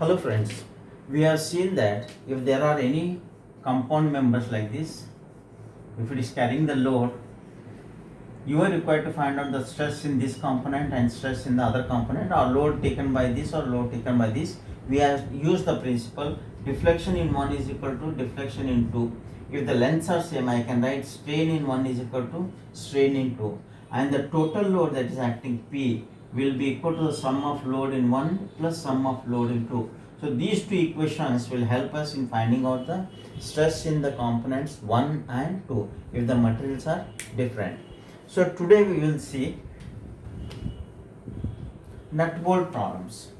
Hello friends, we have seen that if there are any compound members like this, if it is carrying the load, you are required to find out the stress in this component and stress in the other component, or load taken by this or load taken by this. We have used the principle deflection in one is equal to deflection in two. If the lengths are same, I can write strain in one is equal to strain in two, and the total load that is acting P will be equal to the sum of load in one plus sum of load in two. So these two equations will help us in finding out the stress in the components 1 and 2 if the materials are different. So today we will see nut bolt problems.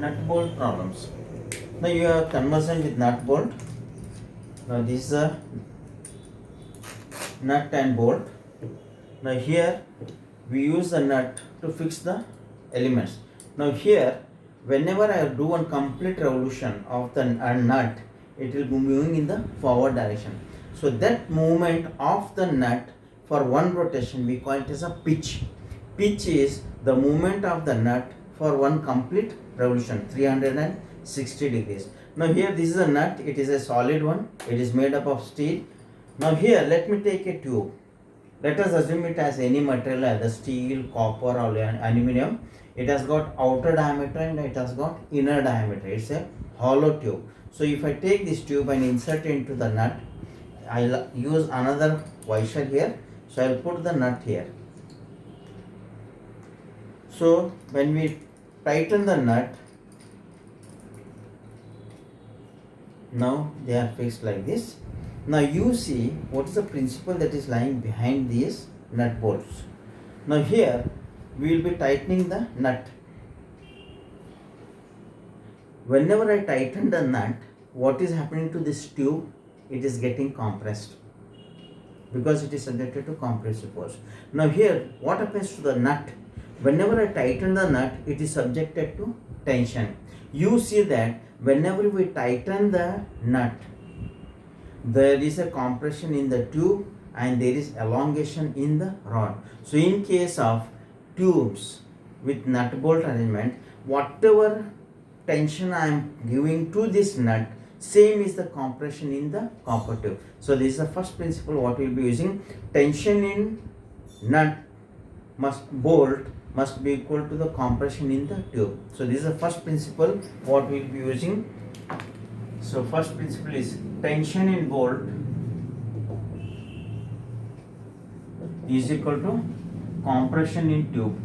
Nut bolt problems. Now you are conversant with nut bolt. Now this is a nut and bolt. Now here we use the nut to fix the elements. Now here whenever I do one complete revolution of the nut, it will be moving in the forward direction. So that movement of the nut for one rotation we call it as a pitch. Pitch is the movement of the nut for one complete revolution 360 degrees. Now here this is a nut, it is a solid one, it is made up of steel. Now here let me take a tube. Let us assume it as any material, either steel, copper or aluminum. It has got outer diameter and it has got inner diameter. It's a hollow tube. So if I take this tube and insert it into the nut, I'll use another visor here. So I'll put the nut here. So when we tighten the nut, now they are fixed like this. Now you see what is the principle that is lying behind these nut bolts. Now here we will be tightening the nut. Whenever I tighten the nut, what is happening to this tube? It is getting compressed because it is subjected to compressive force. Now here what happens to the nut? Whenever I tighten the nut, it is subjected to tension. You see that whenever we tighten the nut, there is a compression in the tube and there is elongation in the rod. So in case of tubes with nut bolt arrangement, whatever tension I am giving to this nut, same is the compression in the copper tube. So this is the first principle what we will be using. Tension in nut bolt must be equal to the compression in the tube. So this is the first principle what we will be using. So first principle is tension in bolt is equal to compression in tube.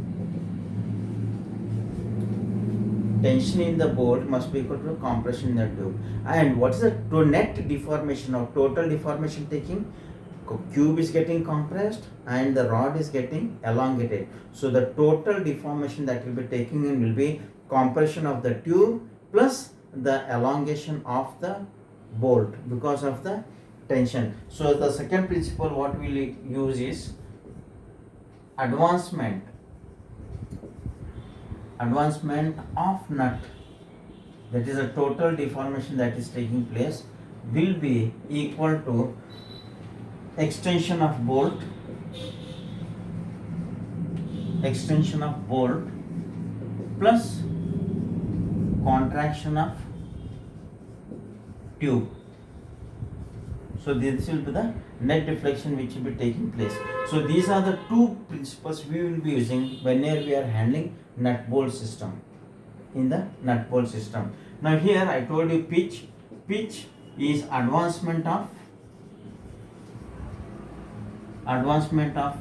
Tension in the bolt must be equal to compression in the tube. And what is the net deformation or total deformation taking? Cube is getting compressed and the rod is getting elongated. So the total deformation that will be taking in will be compression of the tube plus the elongation of the bolt because of the tension. So the second principle what we will use is advancement of nut, that is a total deformation that is taking place, will be equal to extension of bolt plus contraction of tube. So this will be the net deflection which will be taking place. So these are the two principles we will be using whenever we are handling nut bolt system in the nut bolt system. Now here I told you pitch is advancement of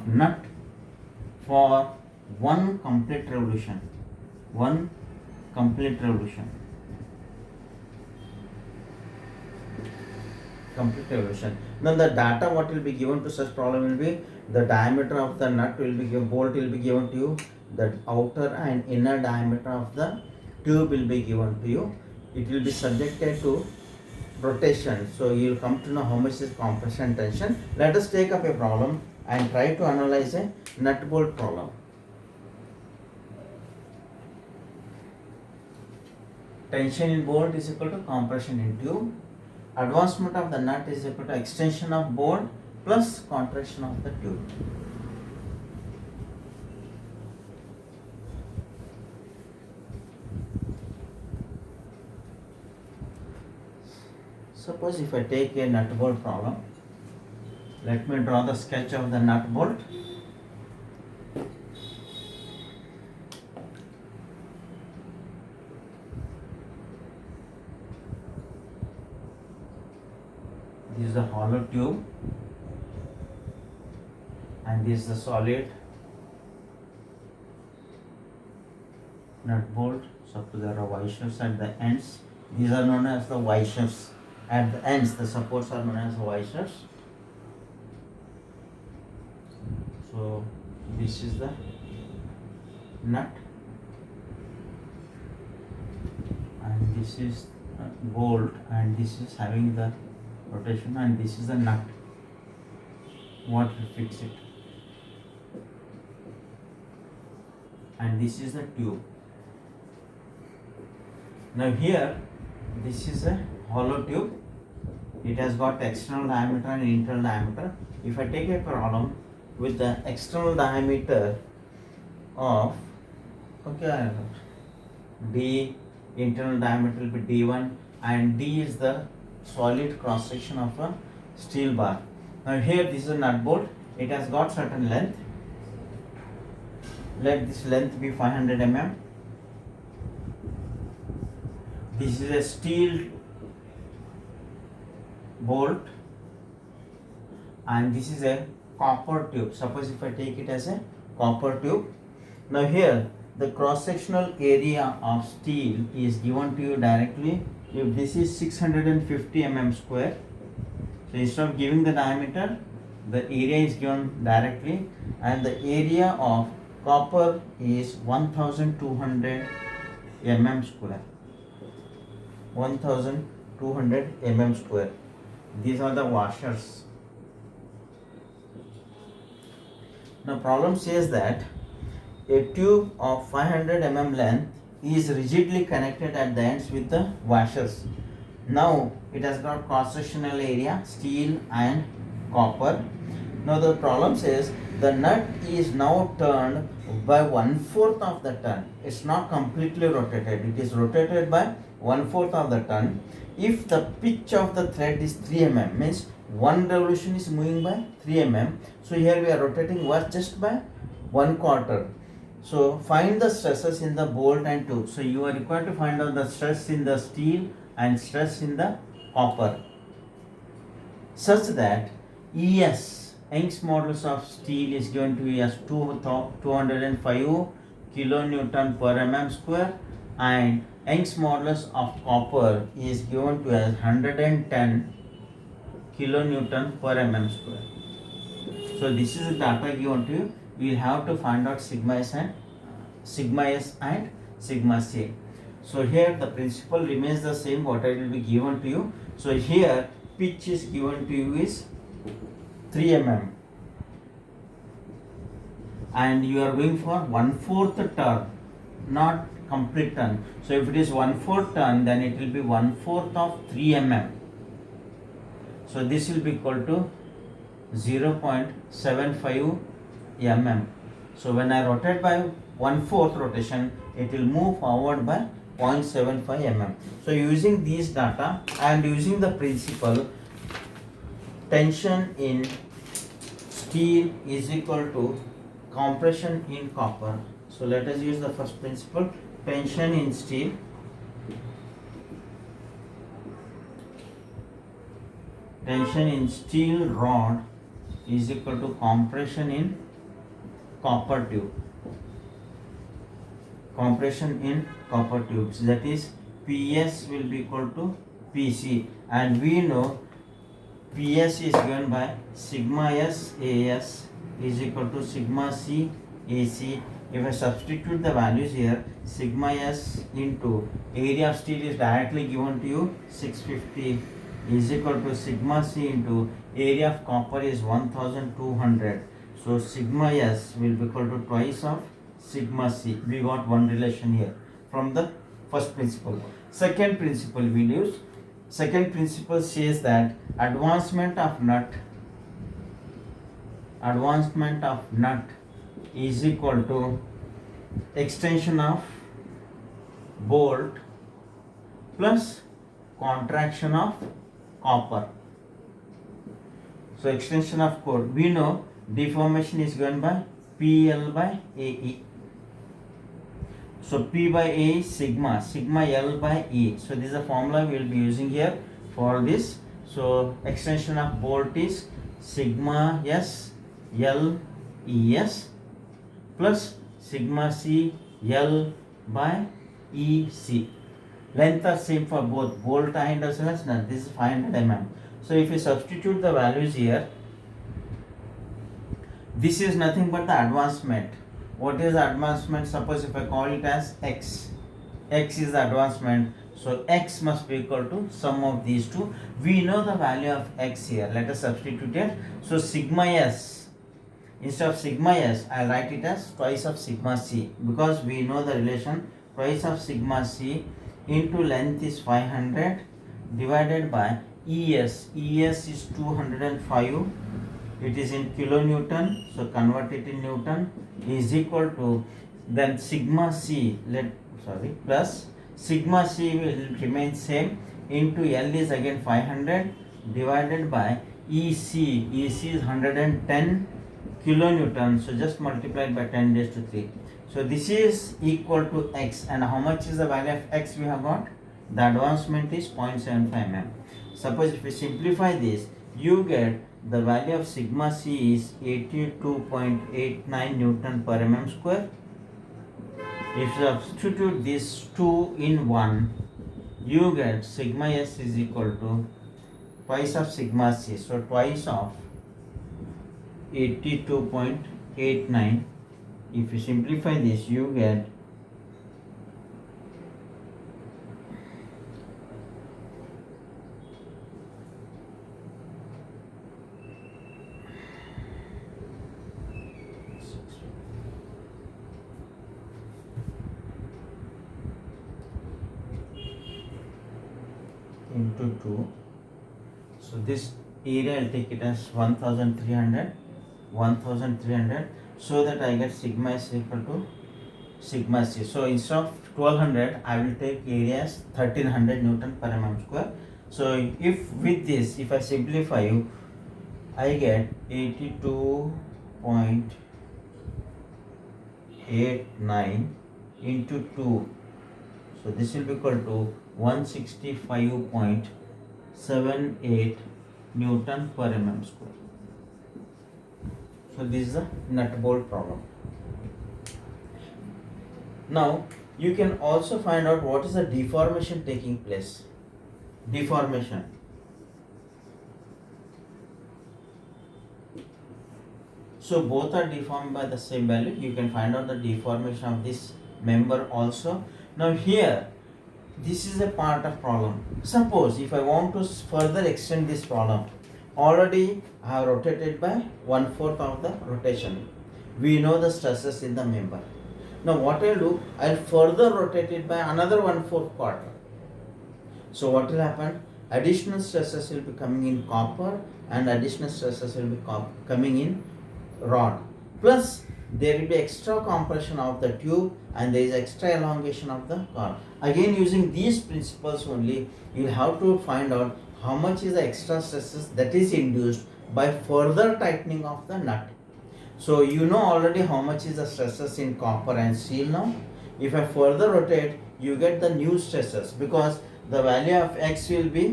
nut for one complete revolution. Complete revolution. Now the data what will be given to such problem will be the diameter of the nut will be given, bolt will be given to you, the outer and inner diameter of the tube will be given to you. It will be subjected to rotation. So you will come to know how much is compression tension. Let us take up a problem and try to analyze a nut bolt problem. tension in bolt is equal to compression in tube. Advancement of the nut is equal to extension of bolt plus contraction of the tube. Suppose if I take a nut bolt problem, let me draw the sketch of the nut bolt. This is the hollow tube and this is the solid nut bolt. So there are washers at the ends. These are known as the washers. At the ends, the supports are known as washers. So this is the nut and this is bolt and this is having the rotation and this is the nut what will fix it, and this is the tube. Now here this is a hollow tube. It has got external diameter and internal diameter. If I take a problem with the external diameter of D, internal diameter will be D1 and D is the solid cross section of a steel bar. Now here this is a nut bolt. It has got certain length. Let this length be 500 mm. This is a steel bolt and this is a copper tube. Suppose if I take it as a copper tube. Now here the cross sectional area of steel is given to you directly. If this is 650 mm square, so instead of giving the diameter, the area is given directly, and the area of copper is 1200 mm square. 1200 mm square. These are the washers. Now problem says that a tube of 500 mm length is rigidly connected at the ends with the washers. Now it has got cross-sectional area, steel and copper. Now the problem says the nut is now turned by 1/4 of the turn. It's not completely rotated. It is rotated by 1/4 of the turn. If the pitch of the thread is 3 mm, means one revolution is moving by 3 mm. So here we are rotating what just by 1/4. So find the stresses in the bolt and tube. So you are required to find out the stress in the steel and stress in the copper, such that ES, Young's modulus of steel, is given to you as 205 kilonewton per mm square, and Young's modulus of copper is given to as 110 kilonewton per mm square. So this is the data given to you. We will have to find out sigma S and sigma C. So here the principle remains the same, what it will be given to you. So here pitch is given to you is 3 mm and you are going for 1/4 turn, not complete turn. So if it is 1/4 turn, then it will be 1/4 of 3 mm. So this will be equal to 0.75 mm. So when I rotate by 1/4 rotation, it will move forward by 0.75 mm. So using these data and using the principle tension in steel is equal to compression in copper. So let us use the first principle, tension in steel rod is equal to compression in copper tube. Compression in copper tubes, that is PS will be equal to PC, and we know PS is given by sigma S AS is equal to sigma C AC. If I substitute the values here, sigma S into area of steel is directly given to you 650 is equal to sigma C into area of copper is 1200. So sigma S will be equal to twice of sigma C. We got one relation here from the First principle. Second principle we use. Second principle says that advancement of nut is equal to extension of bolt plus contraction of copper. So extension of core, we know deformation is given by PL by AE. So P by A is sigma L by E. So this is a formula we will be using here for this. So extension of bolt is sigma S L E S plus sigma C L by E C. Length are same for both bolt and as well as nut. This is 500 mm. So if you substitute the values here, this is nothing but the advancement. What is the advancement? Suppose if I call it as X. X is the advancement. So X must be equal to sum of these two. We know the value of X here. Let us substitute it. So sigma S. Instead of sigma S, I will write it as twice of sigma C. Because we know the relation twice of sigma C into length is 500 divided by ES. ES is 205. It is in kilonewton. So convert it in Newton is equal to then sigma C plus sigma C will remain same into L is again 500 divided by EC. EC is 110 kilonewton. So just multiply it by 10 raised to 3. So this is equal to X, and how much is the value of X we have got? The advancement is 0.75 mm. Suppose if we simplify this, you get the value of sigma C is 82.89 Newton per mm square. If you substitute this 2 in 1, you get sigma S is equal to twice of sigma C. So twice of 82.89. If you simplify this, you get into 2. So this area I'll take it as 1300, so that I get sigma is equal to sigma C. So instead of 1200, I will take area as 1300 Newton per mm square. So if with this, if I simplify, I get 82.89 into 2. So this will be equal to 165.78 Newton per mm square. So this is a nut bolt problem. Now you can also find out what is the deformation taking place. Deformation. So both are deformed by the same value. You can find out the deformation of this member also. Now here, this is a part of problem. Suppose if I want to further extend this problem, already I have rotated by 1/4 of the rotation. We know the stresses in the member. Now what I will do, I will further rotate it by another 1/4 quarter. So what will happen? Additional stresses will be coming in copper and additional stresses will be coming in rod. Plus there will be extra compression of the tube and there is extra elongation of the car. Again, using these principles only, you will have to find out how much is the extra stresses that is induced by further tightening of the nut. So you know already how much is the stresses in copper and steel now. If I further rotate, you get the new stresses because the value of X will be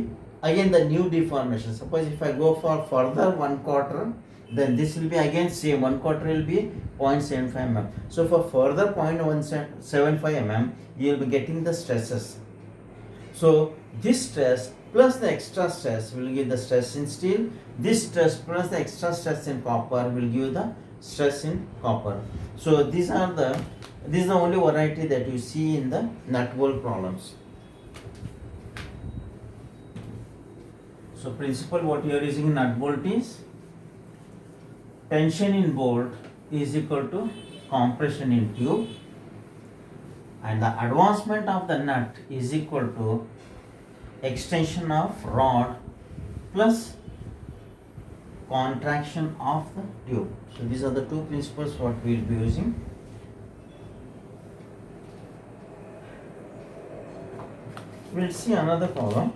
again the new deformation. Suppose if I go for further 1/4, then this will be again same 1/4 will be 0.75 mm. So for further 0.175 mm, you will be getting the stresses. So this stress plus the extra stress will give the stress in steel. This stress plus the extra stress in copper will give the stress in copper. So this is the only variety that you see in the nut bolt problems. So principle what you are using in nut bolt is tension in bolt is equal to compression in tube. and the advancement of the nut is equal to extension of rod plus contraction of the tube. So these are the two principles what we will be using. We will see another problem.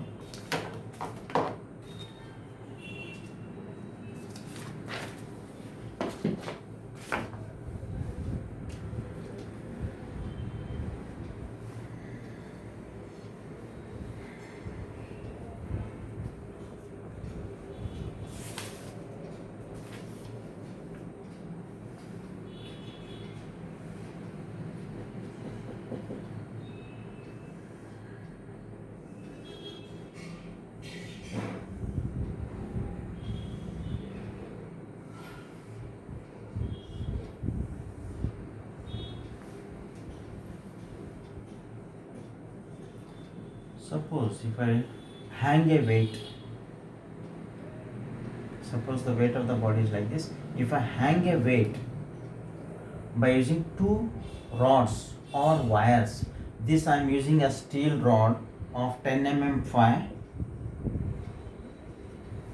Suppose if I hang a weight, suppose the weight of the body is like this. If I hang a weight by using two rods or wires, this I am using a steel rod of 10 mm 5,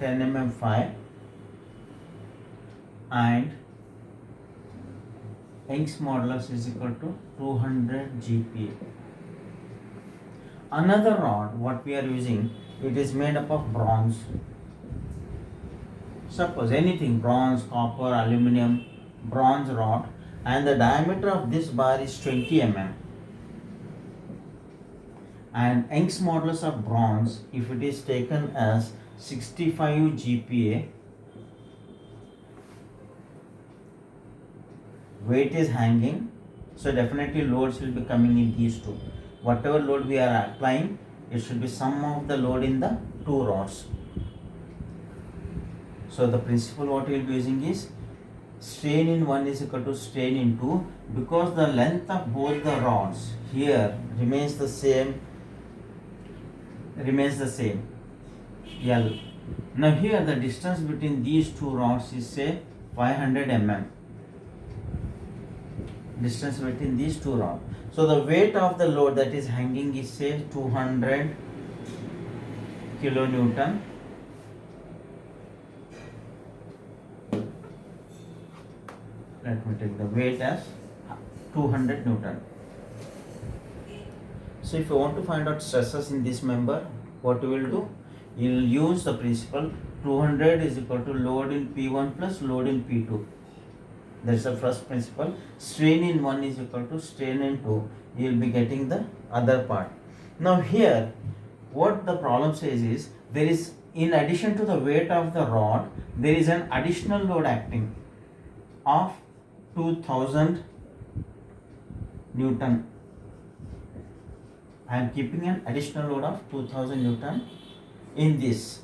10 mm 5, and Young's modulus is equal to 200 GPa. Another rod what we are using, it is made up of bronze. Suppose anything, bronze, copper, aluminum, bronze rod, and the diameter of this bar is 20 mm. And Young's modulus of bronze, if it is taken as 65 GPa, weight is hanging, so definitely loads will be coming in these two. Whatever load we are applying, it should be sum of the load in the two rods. So the principle what we will be using is strain in 1 is equal to strain in 2, because the length of both the rods here remains the same, L. Now here the distance between these two rods is say 500 mm. Distance between these two rods. So the weight of the load that is hanging is say 200 kilonewton. Let me take the weight as 200 Newton. So if you want to find out stresses in this member, what you will do? You will use the principle 200 is equal to load in P1 plus load in P2. That's the first principle. Strain in 1 is equal to strain in 2. You will be getting the other part. Now here, what the problem says is, there is, in addition to the weight of the rod, there is an additional load acting of 2000 Newton. I am keeping an additional load of 2000 Newton in this.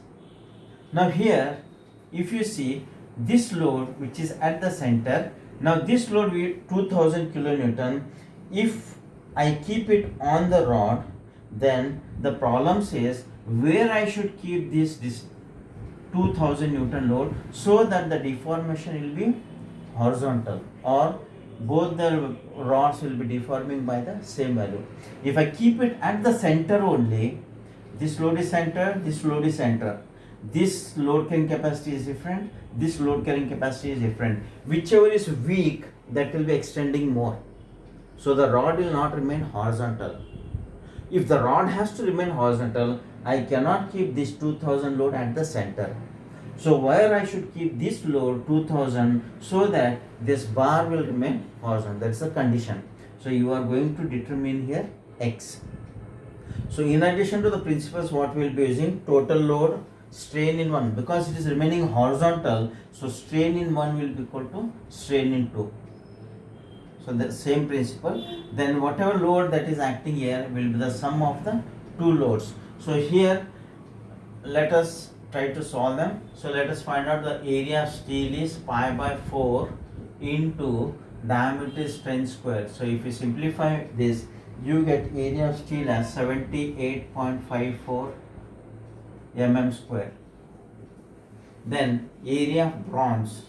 Now here, if you see this load which is at the center, now this load will 2000 kilonewton. If I keep it on the rod, then the problem says where I should keep this 2000 Newton load so that the deformation will be horizontal, or both the rods will be deforming by the same value. If I keep it at the center only, this load is center, this load is center. This load carrying capacity is different, this load carrying capacity is different. Whichever is weak, that will be extending more. So the rod will not remain horizontal. If the rod has to remain horizontal, I cannot keep this 2000 load at the center. So where I should keep this load 2000 so that this bar will remain horizontal. That's the condition. So you are going to determine here X. So in addition to the principles what we will be using, total load, strain in 1, because it is remaining horizontal, so strain in 1 will be equal to strain in 2. So the same principle. Then whatever load that is acting here will be the sum of the two loads. So here let us try to solve them. So let us find out the area of steel is pi by 4 into diameter is 10 square. So if you simplify this, you get area of steel as 78.54 mm square. Then area of bronze,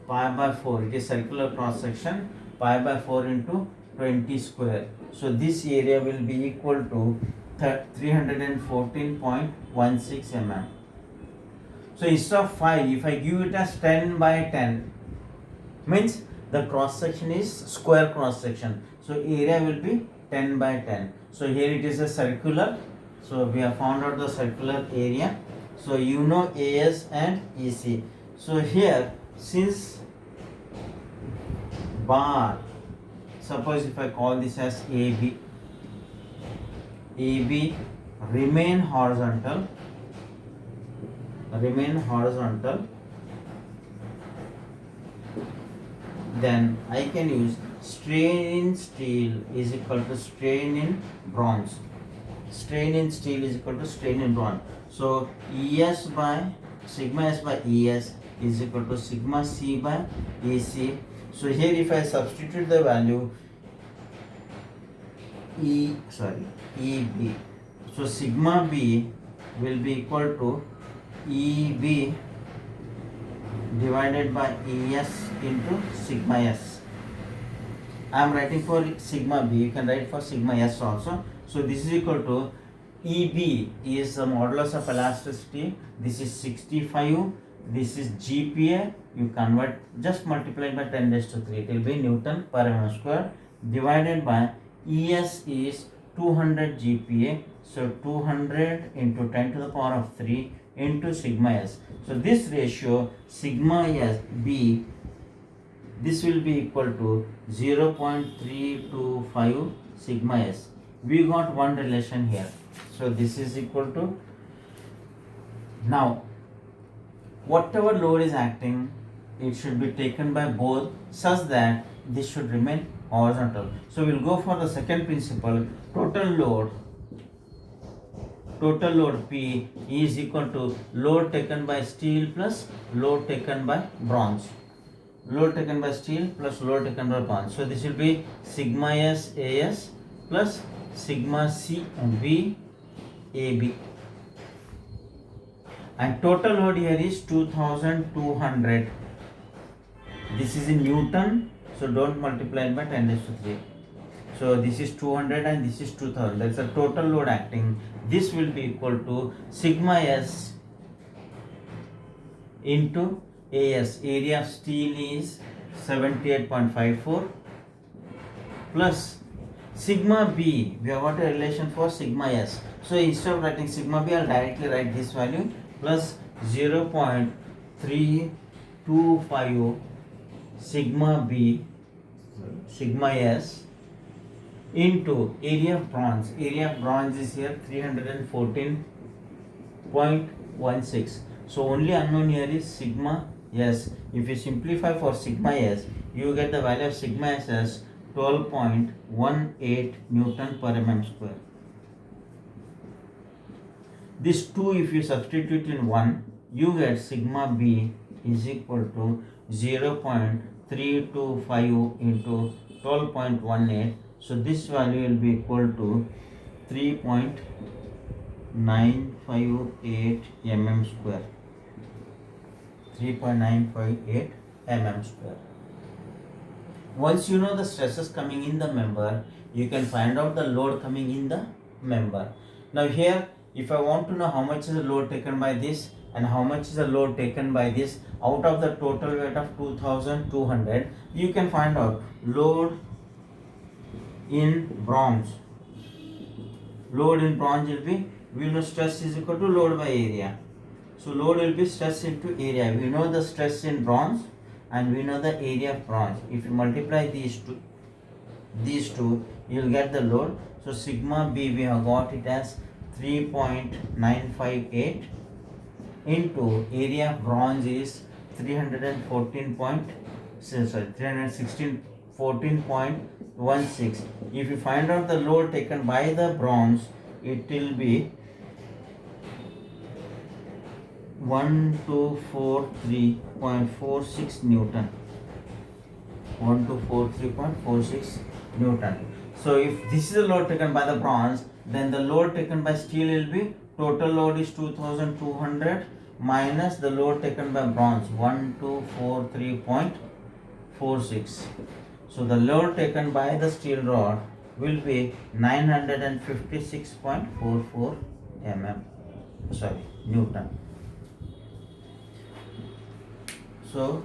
pi by 4, it is circular cross section, pi by 4 into 20 square. So this area will be equal to 314.16 mm. So instead of 5, if I give it as 10 by 10, means the cross section is square cross section. So area will be 10 by 10. So here it is a circular. So we have found out the circular area. So you know AS and EC. So here, since bar, suppose if I call this as AB, AB remain horizontal, then I can use strain in steel is equal to strain in bronze. Strain in steel is equal to strain in bronze. So ES by sigma S by ES is equal to sigma C by EC. So here if I substitute the value EB, so sigma B will be equal to EB divided by ES into sigma S. I am writing for sigma B, you can write for sigma S also. So this is equal to EB is the modulus of elasticity, this is 65, this is GPa, you convert, just multiply by 10 raised to 3, it will be Newton per mm square, divided by ES is 200 GPa, so 200 into 10 to the power of 3 into sigma S. So this ratio sigma S B, this will be equal to 0.325 sigma S. We got one relation here. So this is equal to, now whatever load is acting, it should be taken by both such that this should remain horizontal. So we'll go for the second principle. Total load P is equal to load taken by steel plus load taken by bronze. Load taken by steel plus load taken by bronze. So this will be sigma S AS plus sigma C B AB. And total load here is 2200. This is in Newton, so don't multiply it by 10 raised to 3. So this is 200 and this is 2000. That's the total load acting. This will be equal to sigma S into AS. Area of steel is 78.54 plus sigma B. We have got a relation for sigma S. So instead of writing sigma B, I'll directly write this value plus 0.325 sigma B, sigma S into area of bronze. Area of bronze is here 314.16. So only unknown here is sigma S. If you simplify for sigma S, you get the value of sigma S as 12.18 Newton per mm square. This 2, if you substitute in 1, you get sigma B is equal to 0.325 into 12.18. So this value will be equal to 3.958 mm square. 3.958 mm square. Once you know the stresses coming in the member, you can find out the load coming in the member. Now here, if I want to know how much is the load taken by this and how much is the load taken by this out of the total weight of 2200, you can find out load in bronze. Load in bronze will be, we know stress is equal to load by area. So load will be stress into area. We know the stress in bronze and we know the area of bronze. If you multiply these two, you will get the load. So sigma B, we have got it as 3.958 into area of bronze is 316.16. If you find out the load taken by the bronze, it will be 1243.46 Newton. 1243.46 Newton. So if this is the load taken by the bronze, then the load taken by steel will be, total load is 2200 minus the load taken by bronze 1243.46. So the load taken by the steel rod will be 956.44 Newton. So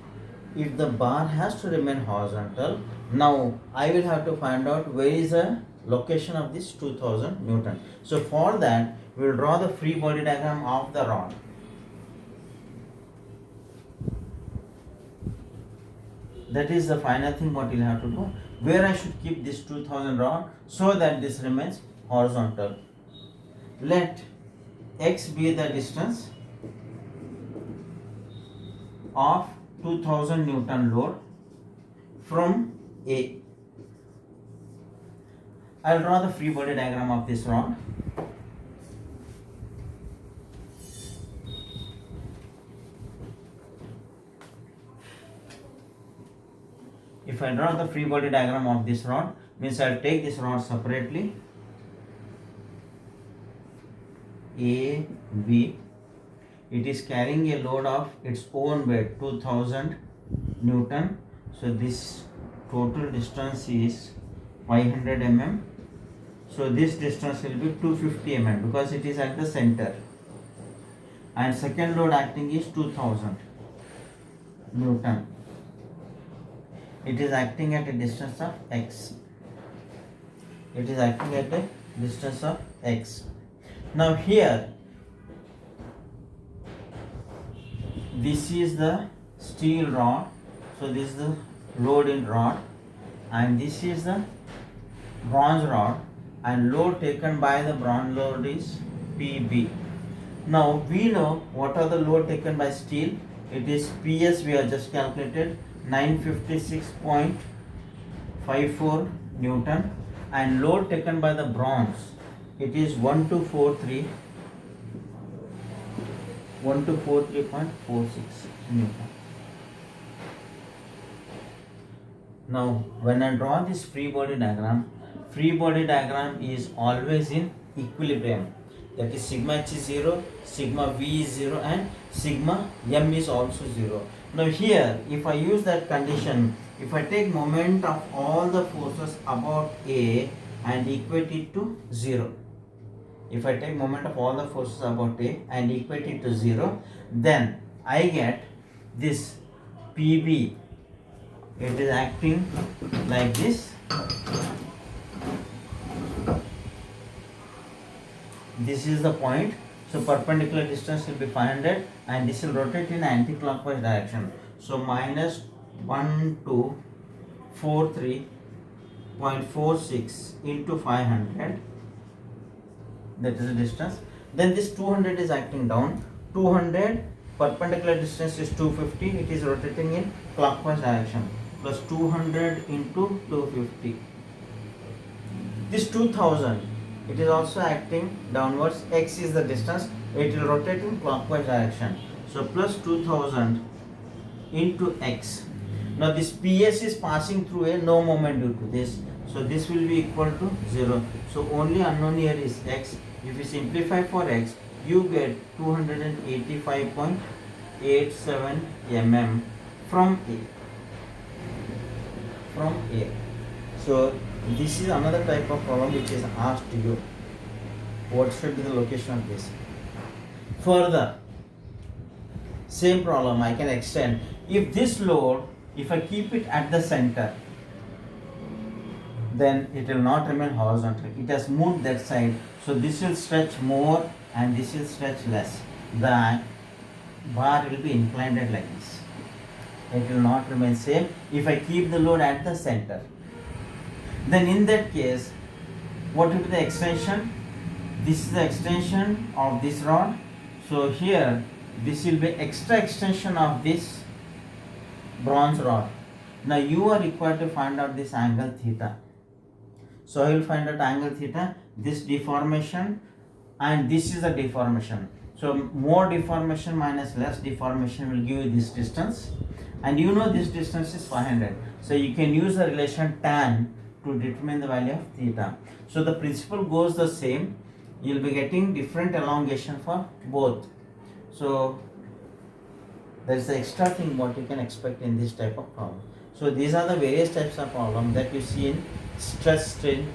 if the bar has to remain horizontal, now I will have to find out where is the location of this 2000 Newton. So for that, we will draw the free body diagram of the rod. That is the final thing what you'll have to do. Where I should keep this 2000 rod so that this remains horizontal. Let x be the distance of 2000 Newton load from A. I will draw the free body diagram of this rod. If I draw the free body diagram of this rod, means I will take this rod separately. A, B. It is carrying a load of its own weight, 2000 Newton. So this total distance is 500 mm. So this distance will be 250 mm because it is at the center. And second load acting is 2000 Newton. It is acting at a distance of x. It is acting at a distance of x. Now here, this is the steel rod. So this is the load in rod, and this is the bronze rod, and load taken by the bronze load is PB. Now we know what are the load taken by steel. It is PS, we have just calculated, 956.54 Newton, and load taken by the bronze, it is 1243.46 Newton. Now when I draw this free body diagram is always in equilibrium. That is sigma h is 0, sigma v is 0, and sigma m is also 0. Now here, if I use that condition, if I take moment of all the forces about A and equate it to 0, if I take moment of all the forces about A and equate it to 0, then I get this PB. It is acting like this. This is the point. So perpendicular distance will be 500, and this will rotate in anti-clockwise direction. So minus 1243.46 into 500. That is the distance. Then this 200 is acting down. 200 perpendicular distance is 250. It is rotating in clockwise direction. Plus 200 into 250. This 2000. It is also acting downwards. X is the distance. It will rotate in clockwise direction. So plus 2000 into x. Now this PS is passing through a no moment due to this. So this will be equal to 0. So only unknown here is x. If you simplify for x, you get 285.87 mm from A. So this is another type of problem which is asked to you. What should be the location of this? Further, same problem I can extend. If this load, if I keep it at the center, then it will not remain horizontal. It has moved that side. So this will stretch more and this will stretch less. The bar will be inclined like this. It will not remain same if I keep the load at the center. Then in that case, what will be the extension? This is the extension of this rod. So here, this will be extra extension of this bronze rod. Now you are required to find out this angle theta. So I will find out angle theta, this deformation, and this is the deformation. So more deformation minus less deformation will give you this distance. And you know this distance is 500. So you can use the relation tan to determine the value of theta. So the principle goes the same. You will be getting different elongation for both. So there is the extra thing what you can expect in this type of problem. So these are the various types of problem that you see in stress strain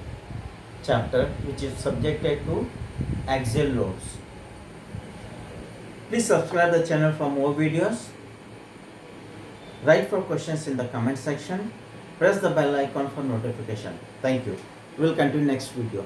chapter, which is subjected to axial loads. Please subscribe the channel for more videos. Write for questions in the comment section. Press the bell icon for notification. Thank you. We will continue next video.